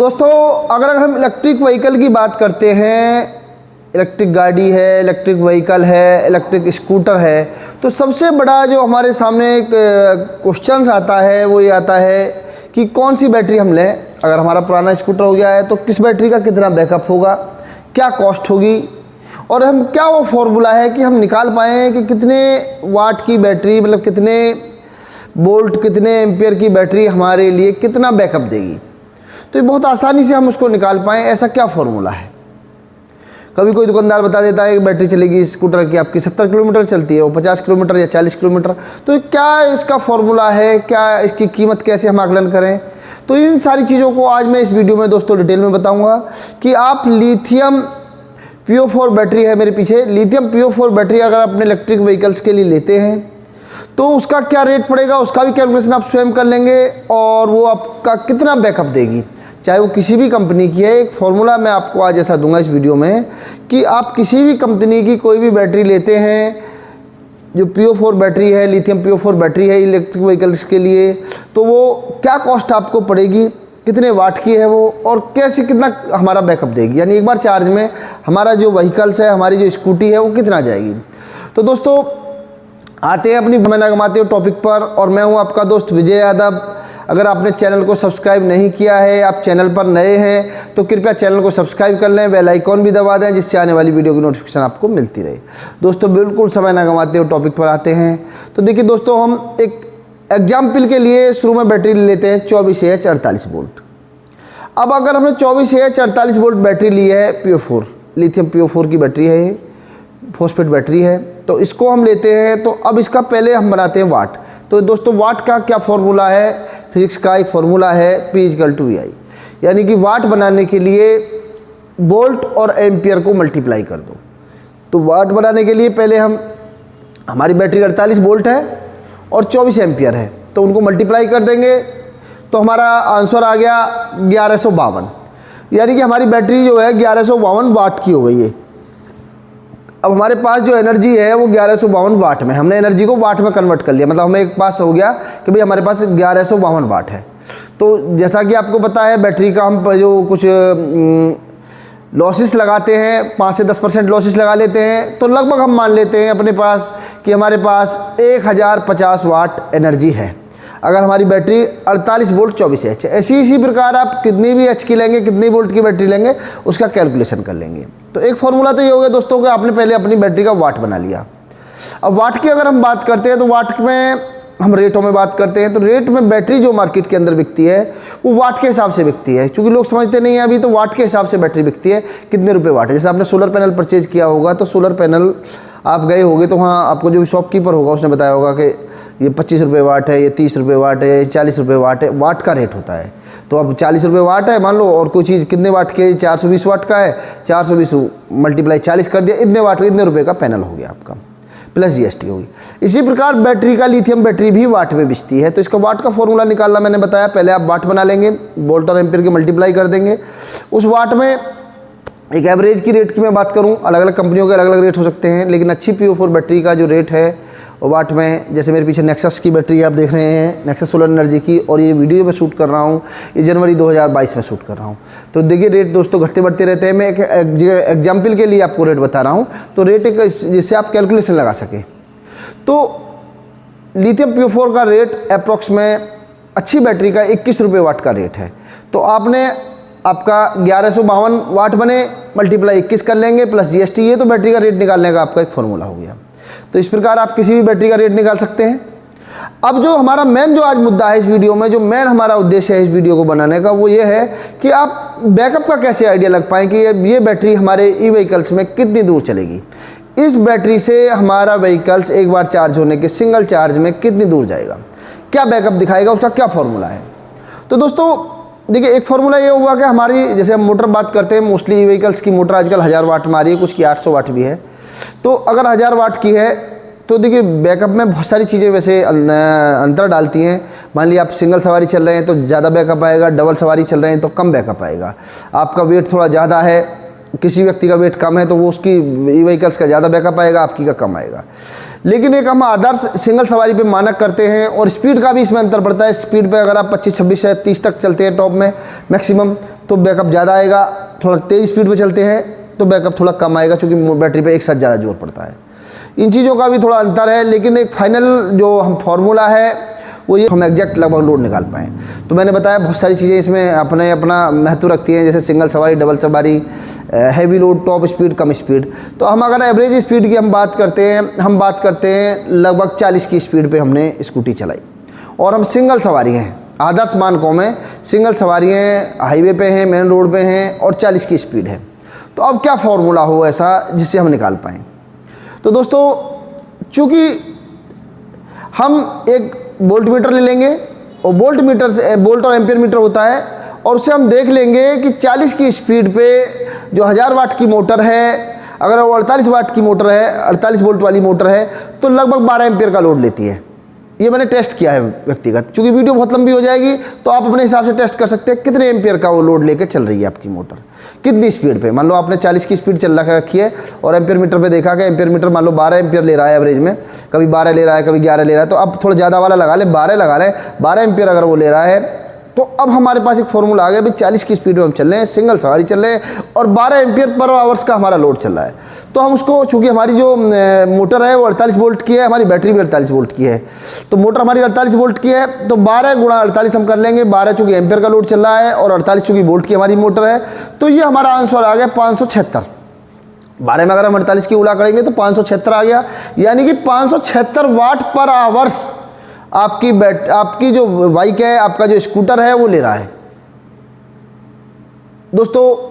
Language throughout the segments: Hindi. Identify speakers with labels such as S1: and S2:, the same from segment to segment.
S1: दोस्तों अगर हम इलेक्ट्रिक व्हीकल की बात करते हैं, इलेक्ट्रिक गाड़ी है, इलेक्ट्रिक व्हीकल है, इलेक्ट्रिक स्कूटर है, तो सबसे बड़ा जो हमारे सामने एक क्वेश्चन आता है वो ये आता है कि कौन सी बैटरी हम लें। अगर हमारा पुराना स्कूटर हो गया है तो किस बैटरी का कितना बैकअप होगा, क्या कॉस्ट होगी, और हम क्या वो फॉर्मूला है कि हम निकाल पाएँ कि कितने वाट की बैटरी, मतलब कितने वोल्ट, कितने एम्पियर की बैटरी हमारे लिए कितना बैकअप देगी। तो ये बहुत आसानी से हम उसको निकाल पाएँ, ऐसा क्या फॉर्मूला है। कभी कोई दुकानदार बता देता है कि बैटरी चलेगी स्कूटर की आपकी 70 किलोमीटर चलती है, वो 50 किलोमीटर या 40 किलोमीटर। तो क्या इसका फॉर्मूला है, क्या इसकी कीमत कैसे हम आकलन करें। तो इन सारी चीज़ों को आज मैं इस वीडियो में दोस्तों डिटेल में बताऊंगा कि आप लिथियम PO4 बैटरी है मेरे पीछे, लिथियम PO4 बैटरी अगर अपने इलेक्ट्रिक व्हीकल्स के लिए लेते हैं तो उसका क्या रेट पड़ेगा, उसका भी कैलकुलेशन आप स्वयं कर लेंगे और वो आपका कितना बैकअप देगी, चाहे वो किसी भी कंपनी की है। एक फॉर्मूला मैं आपको आज ऐसा दूंगा इस वीडियो में कि आप किसी भी कंपनी की कोई भी बैटरी लेते हैं, जो PO4 बैटरी है, लिथियम PO4 बैटरी है इलेक्ट्रिक व्हीकल्स के लिए, तो वो क्या कॉस्ट आपको पड़ेगी, कितने वाट की है वो, और कैसे कितना हमारा बैकअप देगी, यानी एक बार चार्ज में हमारा जो व्हीकल्स है, हमारी जो स्कूटी है वो कितना जाएगी। तो दोस्तों आते हैं अपनी मना कमाते हो टॉपिक पर, और मैं हूँ आपका दोस्त विजय यादव। अगर आपने चैनल को सब्सक्राइब नहीं किया है, आप चैनल पर नए हैं तो कृपया चैनल को सब्सक्राइब कर लें, बेल आइकॉन भी दबा दें जिससे आने वाली वीडियो की नोटिफिकेशन आपको मिलती रहे। दोस्तों बिल्कुल समय ना गंवाते हो टॉपिक पर आते हैं। तो देखिए दोस्तों, हम एक एग्जाम्पल के लिए शुरू में बैटरी ले लेते हैं 24AH48 वोल्ट। अब अगर हमने 24AH48 वोल्ट बैटरी ली है PO4, लिथियम PO4 की बैटरी है, ये फॉस्फेट बैटरी है, तो इसको हम लेते हैं। तो अब इसका पहले हम बनाते हैं वाट। तो दोस्तों वाट का क्या फॉर्मूला है, फिजिक्स का एक फॉर्मूला है P=VI, यानी कि वाट बनाने के लिए वोल्ट और एम्पियर को मल्टीप्लाई कर दो। तो वाट बनाने के लिए पहले हमारी बैटरी 48 वोल्ट है और 24 एम्पियर है, तो उनको मल्टीप्लाई कर देंगे तो हमारा आंसर आ गया 1152, यानी कि हमारी बैटरी जो है 1152 वाट की हो गई है। अब हमारे पास जो एनर्जी है वो 1152 वाट में, हमने एनर्जी को वाट में कन्वर्ट कर लिया, मतलब हमें एक पास हो गया कि भाई हमारे पास 1152 वाट है। तो जैसा कि आपको पता है बैटरी का हम जो कुछ लॉसेस लगाते हैं, 5 से 10% लॉसेस लगा लेते हैं, तो लगभग हम मान लेते हैं अपने पास कि हमारे पास 1050 वाट एनर्जी है अगर हमारी बैटरी 48 वोल्ट 24H है। इसी प्रकार आप कितनी भी H की लेंगे, कितनी वोल्ट की बैटरी लेंगे, उसका कैलकुलेशन कर लेंगे। तो एक फॉर्मूला तो ये हो गया दोस्तों कि आपने पहले अपनी बैटरी का वाट बना लिया। अब वाट की अगर हम बात करते हैं तो वाट में हम रेटों में बात करते हैं, तो रेट में बैटरी जो मार्केट के अंदर बिकती है वो वाट के हिसाब से बिकती है। क्योंकि लोग समझते नहीं है अभी, तो वाट के हिसाब से बैटरी बिकती है, कितने रुपए वाट है। जैसे आपने सोलर पैनल परचेज किया होगा, तो सोलर पैनल आप गए होगे तो वहाँ आपको जो शॉपकीपर होगा उसने बताया होगा कि ये 25 रुपये वाट है, ये 30 रुपये वाट है, ये 40 रुपये वाट है। वाट का रेट होता है। तो अब 40 रुपये वाट है मान लो, और कोई चीज़ कितने वाट के, 420 वाट का है, 420 मल्टीप्लाई 40 कर दिया, इतने वाट, इतने रुपये का पैनल हो गया आपका, प्लस GST होगी। इसी प्रकार बैटरी का, लिथियम बैटरी भी वाट में बिकती है। तो इसका वाट का फॉर्मूला निकालना मैंने बताया, पहले आप वाट बना लेंगे, वोल्ट और एम्पियर के मल्टीप्लाई कर देंगे। उस वाट में एक एवरेज की रेट की मैं बात करूं, अलग अलग कंपनियों के अलग अलग रेट हो सकते हैं, लेकिन अच्छी PO4 बैटरी का जो रेट है वाट में, जैसे मेरे पीछे नेक्सस की बैटरी आप देख रहे हैं, नेक्सस सोलर एनर्जी की, और ये वीडियो में शूट कर रहा हूँ, ये जनवरी 2022 में शूट कर रहा हूँ। तो देखिए रेट दोस्तों घटते बढ़ते रहते हैं। मैं एक एग्जाम्पल के लिए आपको रेट बता रहा हूँ, तो रेट एक जिससे आप कैलकुलेशन लगा सकें। तो लिथियम PO4 का रेट अप्रॉक्स में अच्छी बैटरी का 21 रुपये वाट का रेट है। तो आपने आपका 1152 वाट बने, मल्टीप्लाई 21 कर लेंगे प्लस GST, ये तो बैटरी का रेट निकालने का आपका एक फॉर्मूला हो गया। तो इस प्रकार आप किसी भी बैटरी का रेट निकाल सकते हैं। अब जो हमारा मेन जो आज मुद्दा है इस वीडियो में, जो मेन हमारा उद्देश्य है इस वीडियो को बनाने का, वो ये है कि आप बैकअप का कैसे आइडिया लग पाएँ कि ये बैटरी हमारे ई-व्हीकल्स में कितनी दूर चलेगी, इस बैटरी से हमारा व्हीकल्स एक बार चार्ज होने के सिंगल चार्ज में कितनी दूर जाएगा, क्या बैकअप दिखाएगा, उसका क्या फॉर्मूला है। तो दोस्तों देखिए एक फार्मूला ये हुआ कि हमारी, जैसे हम मोटर बात करते हैं, मोस्टली ई व्हीकल्स की मोटर आजकल 1000 वाट में आ रही है, कुछ की 800 वाट भी है। तो अगर 1000 वाट की है तो देखिए बैकअप में बहुत सारी चीज़ें वैसे अंतर डालती हैं। मान लीजिए आप सिंगल सवारी चल रहे हैं तो ज़्यादा बैकअप आएगा, डबल सवारी चल रहे हैं तो कम बैकअप आएगा। आपका वेट थोड़ा ज़्यादा है, किसी व्यक्ति का वेट कम है तो वो उसकी ई व्हीकल्स का ज़्यादा बैकअप आएगा, आपकी का कम आएगा। लेकिन एक हम आदर्श सिंगल सवारी पे मानक करते हैं, और स्पीड का भी इसमें अंतर पड़ता है। स्पीड पे अगर आप 25, 26 या 30 तक चलते हैं टॉप में मैक्सिमम, तो बैकअप ज़्यादा आएगा, थोड़ा तेज़ स्पीड पे चलते हैं तो बैकअप थोड़ा कम आएगा, क्योंकि बैटरी पे एक साथ ज़्यादा जोर पड़ता है। इन चीज़ों का भी थोड़ा अंतर है, लेकिन एक फाइनल जो हम फार्मूला है वो ये हम एग्जैक्ट लगभग लोड निकाल पाएँ। तो मैंने बताया बहुत सारी चीज़ें इसमें अपना महत्व रखती हैं, जैसे सिंगल सवारी, डबल सवारी, हैवी लोड, टॉप स्पीड, कम स्पीड। तो हम अगर एवरेज स्पीड की हम बात करते हैं लगभग 40 की स्पीड पे हमने स्कूटी चलाई, और हम सिंगल सवारी हैं, आदर्श मानकों में सिंगल सवारी हैं, हाईवे पे हैं, मेन रोड पे हैं, और 40 की स्पीड है। तो अब क्या फार्मूला हो ऐसा जिससे हम निकाल पाएँ? तो दोस्तों, चूँकि हम एक वोल्ट मीटर ले लेंगे, और वोल्ट मीटर से वोल्ट और एम्पियर मीटर होता है, और उससे हम देख लेंगे कि 40 की स्पीड पे जो 1000 वाट की मोटर है, अगर वो 48 वाट की मोटर है, 48 वोल्ट वाली मोटर है, तो लगभग 12 एम्पियर का लोड लेती है। ये मैंने टेस्ट किया है व्यक्तिगत, क्योंकि वीडियो बहुत लंबी हो जाएगी तो आप अपने हिसाब से टेस्ट कर सकते हैं कितने एम्पियर का वो लोड लेके चल रही है आपकी मोटर, कितनी स्पीड पे। मान लो आपने 40 की स्पीड चल रखी है और एम्पियर मीटर पे देखा कि एम्पियर मीटर मान लो 12 एम्पियर ले रहा है एवरेज में, कभी 12 ले रहा है, कभी 11 ले रहा है, तो अब थोड़ा ज़्यादा वाला लगा ले, 12 लगा लें। 12 एम्पियर अगर वो ले रहा है, तो अब हमारे पास एक फॉर्मूला आ गया भाई, 40 की स्पीड में हम चल रहे हैं, सिंगल सवारी चल रहे हैं, और 12 एम्पियर पर आवर्स का हमारा लोड चल रहा है। तो हम उसको, चूँकि हमारी जो मोटर है वो 48 वोल्ट की है, हमारी बैटरी भी 48 वोल्ट की है, तो मोटर हमारी 48 वोल्ट की है, तो 12 गुणा 48 हम कर लेंगे। 12 चूँकि एम्पियर का लोड चल रहा है और 48 चूँकि वोल्ट की हमारी मोटर है, तो ये हमारा आंसर आ गया 576। 12 में अगर हम 48 की उड़ा करेंगे तो 576 आ गया, यानी कि 576 वाट पर आवर्स आपकी जो बाइक है, आपका जो स्कूटर है वो ले रहा है। दोस्तों,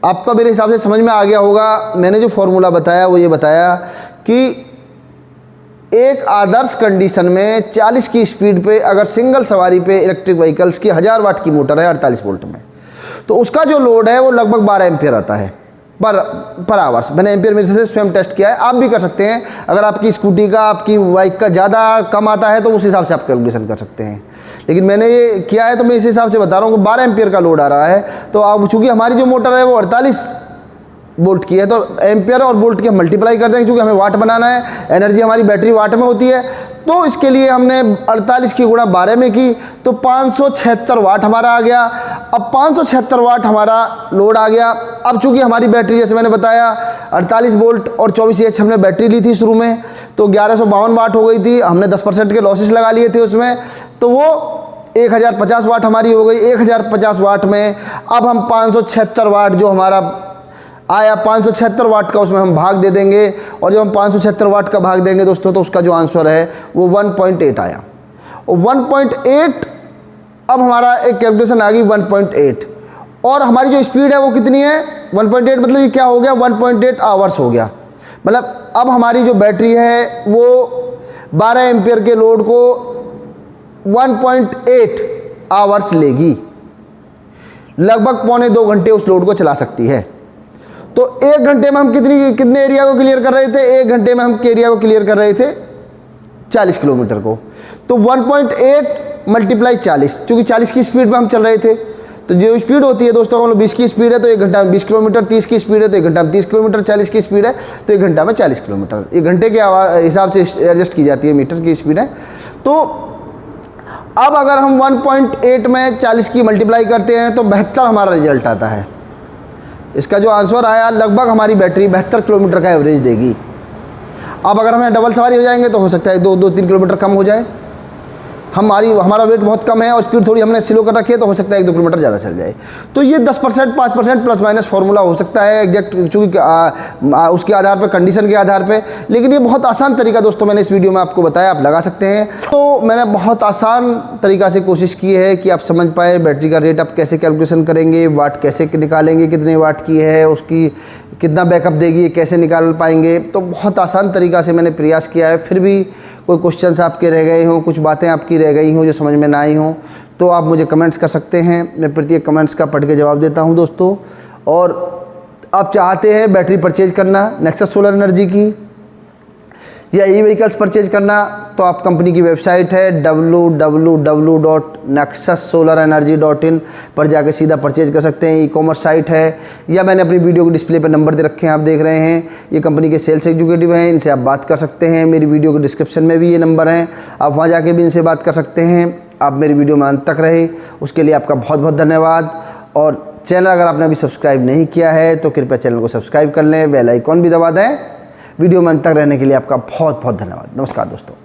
S1: आपका मेरे हिसाब से समझ में आ गया होगा। मैंने जो फॉर्मूला बताया वो ये बताया कि एक आदर्श कंडीशन में 40 की स्पीड पे अगर सिंगल सवारी पे इलेक्ट्रिक व्हीकल्स की 1000 वाट की मोटर है 48 वोल्ट में, तो उसका जो लोड है वो लगभग 12 एम्पियर आता है पर आवर्स। मैंने एम्पियर मीटर से स्वयं टेस्ट किया है, आप भी कर सकते हैं। अगर आपकी स्कूटी का, आपकी बाइक का ज़्यादा कम आता है तो उस हिसाब से आप कैलकुलेशन कर सकते हैं, लेकिन मैंने ये किया है तो मैं इस हिसाब से बता रहा हूँ कि 12 एम्पियर का लोड आ रहा है। तो अब चूँकि हमारी जो मोटर है वो 48 वोल्ट की है, तो एम्पियर और वोल्ट की हम मल्टीप्लाई कर देंगे, क्योंकि हमें वाट बनाना है, एनर्जी हमारी बैटरी वाट में होती है, तो इसके लिए हमने 48 की गुणा 12 में की, तो 576 वाट हमारा आ गया। अब 576 वाट हमारा लोड आ गया। अब चूंकि हमारी बैटरी, जैसे मैंने बताया, 48 वोल्ट और 24 एच हमने बैटरी ली थी शुरू में, तो 1152 वाट हो गई थी। हमने 10% के लॉसेस लगा लिए थे उसमें, तो वो 1050 वाट हमारी हो गई। 1050 वाट में अब हम 576 वाट जो हमारा आया, 576 वाट का उसमें हम भाग दे देंगे, और जब हम 576 वाट का भाग देंगे दोस्तों, तो उसका जो आंसर है वो 1.8 आया। और 1.8, अब हमारा एक कैलकुलेशन आ गई 1.8, और हमारी जो स्पीड है वो कितनी है 1.8, मतलब ये क्या हो गया 1.8 आवर्स हो गया। मतलब अब हमारी जो बैटरी है वो 12 एम्पियर के लोड को 1.8 आवर्स लेगी, लगभग पौने 2 घंटे उस लोड को चला सकती है। तो 1 घंटे में हम कितने एरिया को क्लियर कर रहे थे? 1 घंटे में हम एरिया को क्लियर कर रहे थे 40 किलोमीटर को। तो 1.8 मल्टीप्लाई 40, चूँकि 40 की स्पीड में हम चल रहे थे, तो जो स्पीड होती है दोस्तों, हम 20 की स्पीड है तो 1 घंटा में 20 किलोमीटर, 30 की स्पीड है तो 1 घंटा में 30 किलोमीटर, 40 की स्पीड है तो 1 घंटा में 40 किलोमीटर। 1 घंटे के हिसाब से एडजस्ट की जाती है मीटर की स्पीड है। तो अब अगर हम 1.8 में 40 की मल्टीप्लाई करते हैं तो 72 हमारा रिजल्ट आता है। इसका जो आंसर आया, लगभग हमारी बैटरी 72 किलोमीटर का एवरेज देगी। अब अगर हमें डबल सवारी हो जाएंगे तो हो सकता है 2-3 किलोमीटर कम हो जाए। हमारा वेट बहुत कम है और स्पीड थोड़ी हमने स्लो कर रखी है, तो हो सकता है 1-2 किलोमीटर ज़्यादा चल जाए। तो ये 10%, 5% प्लस माइनस फार्मूला हो सकता है एग्जैक्ट, चूँकि उसके आधार पर, कंडीशन के आधार पे। लेकिन ये बहुत आसान तरीका दोस्तों मैंने इस वीडियो में आपको बताया, आप लगा सकते हैं। तो मैंने बहुत आसान तरीका से कोशिश की है कि आप समझ पाए बैटरी का रेट आप कैसे कैलकुलेशन करेंगे, वाट कैसे निकालेंगे, कितने वाट की है, उसकी कितना बैकअप देगी, ये कैसे निकाल पाएंगे। तो बहुत आसान तरीका से मैंने प्रयास किया है। फिर भी कोई क्वेश्चंस आपके रह गए हों, कुछ बातें आपकी रह गई हों जो समझ में ना आई हों, तो आप मुझे कमेंट्स कर सकते हैं। मैं प्रत्येक कमेंट्स का पढ़ के जवाब देता हूं दोस्तों। और आप चाहते हैं बैटरी परचेज करना नेक्सस सोलर एनर्जी की या ई व्हीकल्स परचेज करना, तो आप कंपनी की वेबसाइट है www.nexussolerenergy.in पर जाकर सीधा परचेज कर सकते हैं। ई कॉमर्स साइट है, या मैंने अपनी वीडियो के डिस्प्ले पर नंबर दे रखे हैं, आप देख रहे हैं। ये कंपनी के सेल्स एग्जीक्यूटिव हैं, इनसे आप बात कर सकते हैं। मेरी वीडियो के डिस्क्रिप्शन में भी ये नंबर हैं, आप वहाँ जाके भी इनसे बात कर सकते हैं। आप मेरी वीडियो में अंत तक रहे, उसके लिए आपका बहुत बहुत धन्यवाद और चैनल अगर आपने अभी सब्सक्राइब नहीं किया है तो कृपया चैनल को सब्सक्राइब कर लें, बेल आइकॉन भी दबा दें। वीडियो में अंत तक रहने के लिए आपका बहुत बहुत धन्यवाद। नमस्कार दोस्तों।